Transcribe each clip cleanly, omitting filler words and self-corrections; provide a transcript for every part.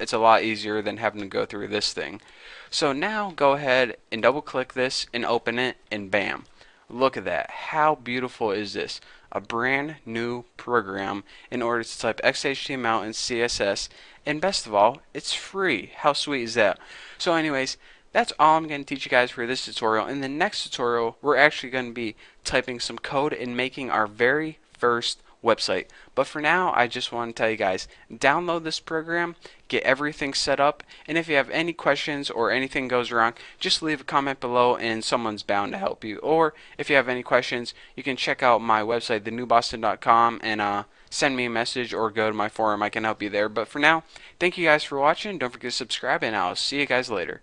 it's a lot easier than having to go through this thing. So now go ahead and double click this and open it, and bam. Look at that. How beautiful is this? A brand new program in order to type XHTML and CSS, and best of all, it's free. How sweet is that? So anyways, that's all I'm going to teach you guys for this tutorial. In the next tutorial, we're actually going to be typing some code and making our very first website. But for now, I just want to tell you guys, download this program, get everything set up, and if you have any questions or anything goes wrong, just leave a comment below and someone's bound to help you. Or if you have any questions, you can check out my website, thenewboston.com, and send me a message or go to my forum. I can help you there. But for now, thank you guys for watching. Don't forget to subscribe, and I'll see you guys later.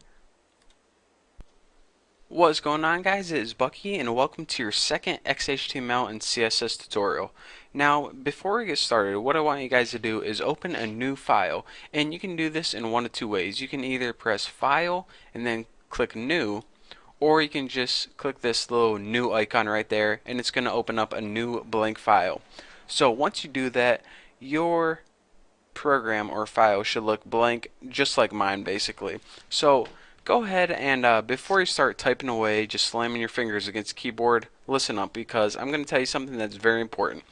What's going on, guys? It is Bucky, and welcome to your second XHTML and CSS tutorial. Now, before we get started, what I want you guys to do is open a new file, and you can do this in one of two ways. You can either press File and then click New, or you can just click this little new icon right there, and it's going to open up a new blank file. So once you do that, your program or file should look blank, just like mine basically. So go ahead and before you start typing away, just slamming your fingers against the keyboard, listen up, because I'm going to tell you something that's very important.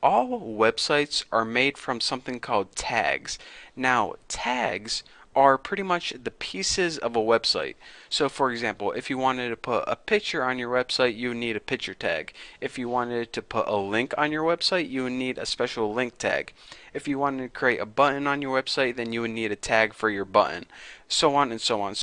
All websites are made from something called tags. Now, tags are pretty much the pieces of a website. So for example, if you wanted to put a picture on your website, you would need a picture tag. If you wanted to put a link on your website, you would need a special link tag. If you wanted to create a button on your website, then you would need a tag for your button, so on and so on.